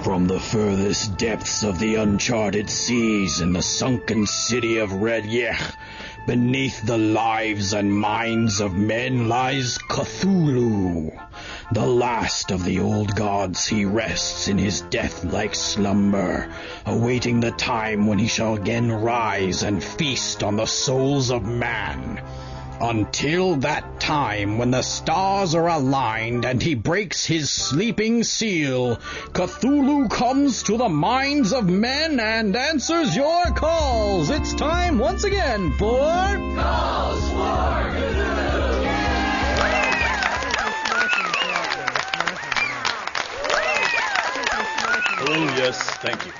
From the furthest depths of the uncharted seas in the sunken city of Eldrich, beneath the lives and minds of men lies Cthulhu. The last of the old gods, he rests in his death-like slumber, awaiting the time when he shall again rise and feast on the souls of man. Until that time when the stars are aligned and he breaks his sleeping seal, Cthulhu comes to the minds of men and answers your calls. It's time once again for... Calls for Cthulhu! Hello, yes, thank you.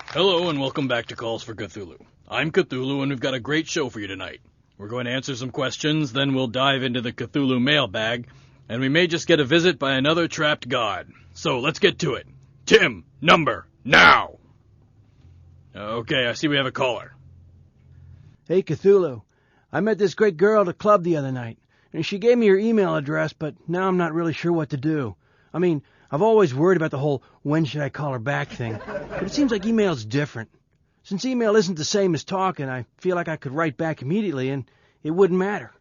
Hello and welcome back to Calls for Cthulhu. I'm Cthulhu and we've got a great show for you tonight. We're going to answer some questions, then we'll dive into the Cthulhu mailbag, and we may just get a visit by another trapped god. So let's get to it. Tim, number, now! Okay, I see we have a caller. Hey, Cthulhu. I met this great girl at a club the other night, and she gave me her email address, but now I'm not really sure what to do. I mean, I've always worried about the whole when should I call her back thing, but it seems like email's different. Since email isn't the same as talking, I feel like I could write back immediately and it wouldn't matter.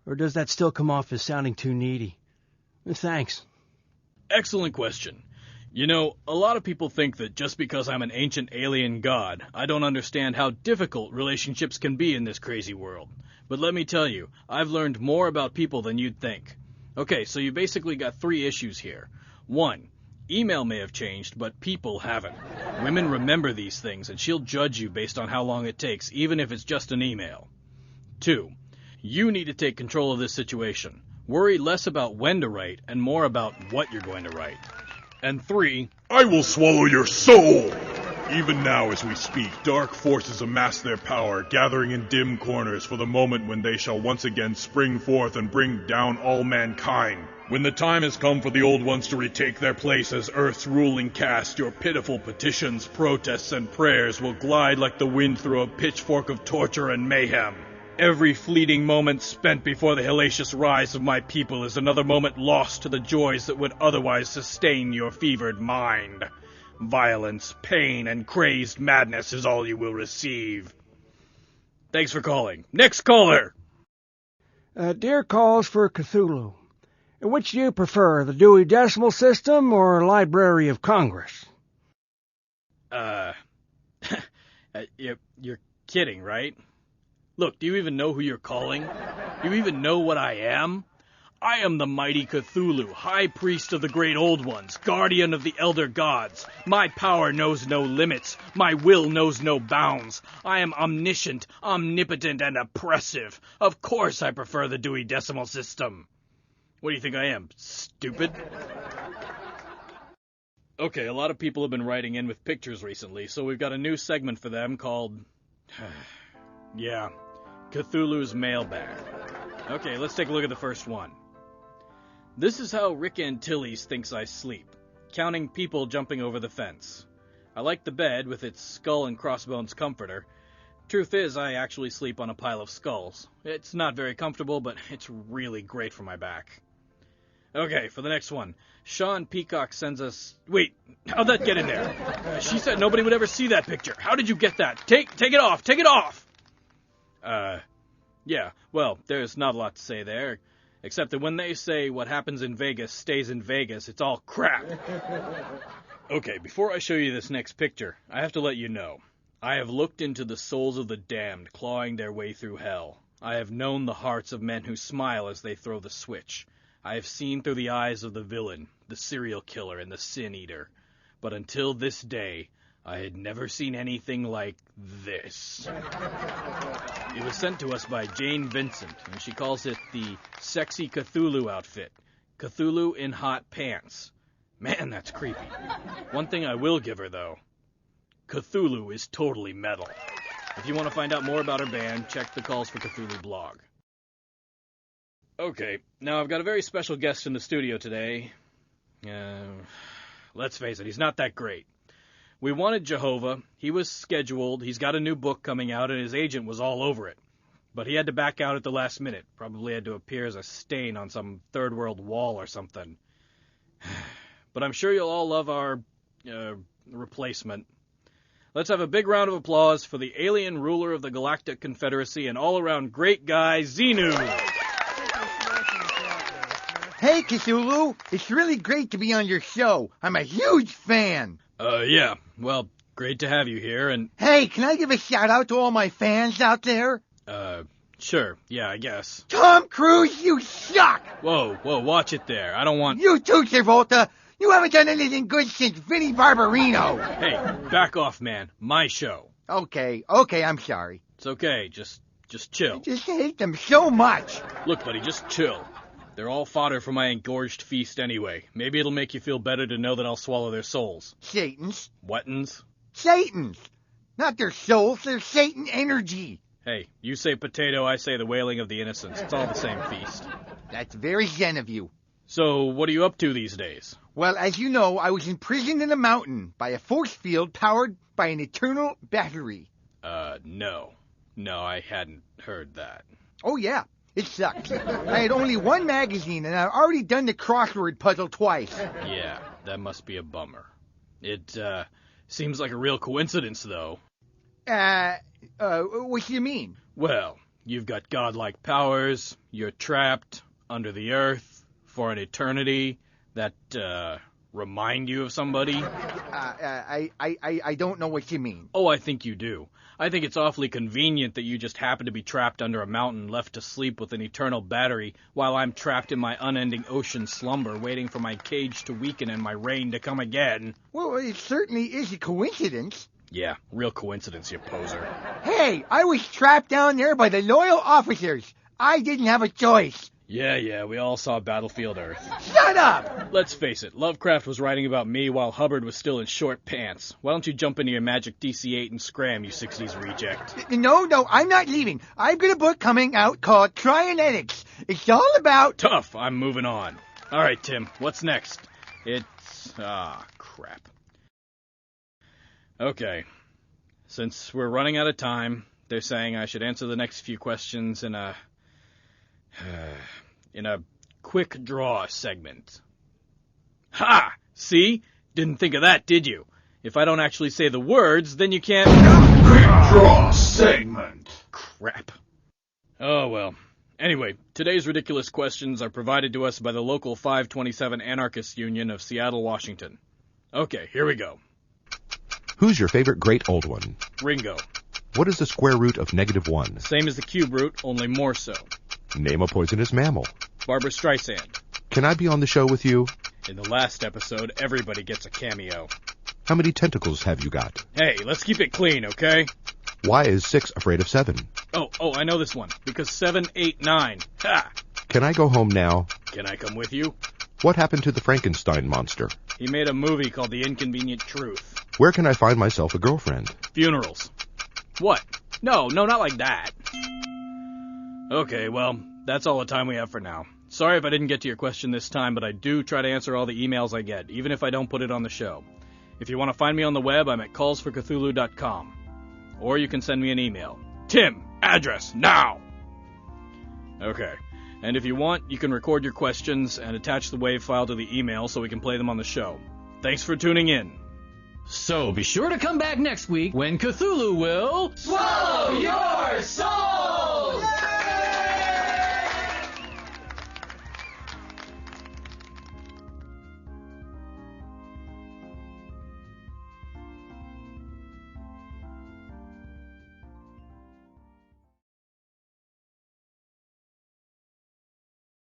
Or does that still come off as sounding too needy? Thanks. Excellent question. You know, a lot of people think that just because I'm an ancient alien god, I don't understand how difficult relationships can be in this crazy world. But let me tell you, I've learned more about people than you'd think. Okay, so you basically got 3 issues here. 1. Email may have changed, but people haven't. Women remember these things, and she'll judge you based on how long it takes, even if it's just an email. 2. You need to take control of this situation. Worry less about when to write, and more about what you're going to write. And 3. I will swallow your soul! Even now as we speak, dark forces amass their power, gathering in dim corners for the moment when they shall once again spring forth and bring down all mankind. When the time has come for the old ones to retake their place as Earth's ruling caste, your pitiful petitions, protests, and prayers will glide like the wind through a pitchfork of torture and mayhem. Every fleeting moment spent before the hellacious rise of my people is another moment lost to the joys that would otherwise sustain your fevered mind. Violence, pain, and crazed madness is all you will receive. Thanks for calling. Next caller! Dear Calls for Cthulhu. Which do you prefer, the Dewey Decimal System or Library of Congress? You're kidding, right? Look, do you even know who you're calling? Do you even know what I am? I am the mighty Cthulhu, High Priest of the Great Old Ones, Guardian of the Elder Gods. My power knows no limits. My will knows no bounds. I am omniscient, omnipotent, and oppressive. Of course I prefer the Dewey Decimal System. What do you think I am, stupid? Okay, a lot of people have been writing in with pictures recently, so we've got a new segment for them called... yeah, Cthulhu's Mailbag. Okay, let's take a look at the first one. This is how Rick Antilles thinks I sleep, counting people jumping over the fence. I like the bed with its skull and crossbones comforter. Truth is, I actually sleep on a pile of skulls. It's not very comfortable, but it's really great for my back. Okay, for the next one. Sean Peacock sends us... Wait, how'd that get in there? She said nobody would ever see that picture. How did you get that? Take it off! Take it off! Yeah, well, there's not a lot to say there. Except that when they say what happens in Vegas stays in Vegas, it's all crap. Okay, before I show you this next picture, I have to let you know. I have looked into the souls of the damned clawing their way through hell. I have known the hearts of men who smile as they throw the switch. I have seen through the eyes of the villain, the serial killer, and the sin eater. But until this day, I had never seen anything like this. It was sent to us by Jane Vincent, and she calls it the Sexy Cthulhu outfit. Cthulhu in hot pants. Man, that's creepy. One thing I will give her, though. Cthulhu is totally metal. If you want to find out more about her band, check the Calls for Cthulhu blog. Okay, now I've got a very special guest in the studio today. Let's face it, he's not that great. We wanted Jehovah, he was scheduled, he's got a new book coming out, and his agent was all over it. But he had to back out at the last minute, probably had to appear as a stain on some third world wall or something. But I'm sure you'll all love our replacement. Let's have a big round of applause for the alien ruler of the Galactic Confederacy and all-around great guy, Xena. Hey, Cthulhu. It's really great to be on your show. I'm a huge fan. Yeah. Well, great to have you here, and... Hey, can I give a shout-out to all my fans out there? Sure. Yeah, I guess. Tom Cruise, you suck! Whoa, watch it there. I don't want... You too, Travolta. You haven't done anything good since Vinnie Barbarino. Hey, back off, man. My show. Okay, I'm sorry. It's okay. Just chill. I just hate them so much. Look, buddy, just chill. They're all fodder for my engorged feast anyway. Maybe it'll make you feel better to know that I'll swallow their souls. Satan's. What'ns? Satan's. Not their souls, they're Satan energy. Hey, you say potato, I say the wailing of the innocents. It's all the same feast. That's very zen of you. So, what are you up to these days? Well, as you know, I was imprisoned in a mountain by a force field powered by an eternal battery. No. No, I hadn't heard that. Oh, yeah. It sucks. I had only one magazine, and I've already done the crossword puzzle twice. Yeah, that must be a bummer. It, seems like a real coincidence, though. What do you mean? Well, you've got godlike powers, you're trapped under the earth for an eternity that, remind you of somebody. I don't know what you mean. Oh, I think you do. I think it's awfully convenient that you just happen to be trapped under a mountain, left to sleep with an eternal battery, while I'm trapped in my unending ocean slumber, waiting for my cage to weaken and my rain to come again. Well, it certainly is a coincidence. Yeah, real coincidence, you poser. Hey, I was trapped down there by the loyal officers. I didn't have a choice. Yeah, we all saw Battlefield Earth. Shut up! Let's face it, Lovecraft was writing about me while Hubbard was still in short pants. Why don't you jump into your magic DC-8 and scram, you 60s reject? No, I'm not leaving. I've got a book coming out called Trionetics. It's all about... Tough, I'm moving on. All right, Tim, what's next? It's... crap. Okay. Since we're running out of time, they're saying I should answer the next few questions in a quick draw segment. Ha! See? Didn't think of that, did you? If I don't actually say the words, then you can't... Quick draw segment. Crap. Oh, well. Anyway, today's ridiculous questions are provided to us by the local 527 Anarchist Union of Seattle, Washington. Okay, here we go. Who's your favorite great old one? Ringo. What is the square root of -1? Same as the cube root, only more so. Name a poisonous mammal. Barbra Streisand. Can I be on the show with you? In the last episode, everybody gets a cameo. How many tentacles have you got? Hey, let's keep it clean, okay? Why is 6 afraid of 7? Oh, I know this one. Because 7, 8, 9. Ha! Can I go home now? Can I come with you? What happened to the Frankenstein monster? He made a movie called The Inconvenient Truth. Where can I find myself a girlfriend? Funerals. What? No, not like that. Okay, well, that's all the time we have for now. Sorry if I didn't get to your question this time, but I do try to answer all the emails I get, even if I don't put it on the show. If you want to find me on the web, I'm at callsforcthulhu.com. Or you can send me an email. Tim, address, now! Okay. And if you want, you can record your questions and attach the WAV file to the email so we can play them on the show. Thanks for tuning in. So be sure to come back next week when Cthulhu will... swallow your soul!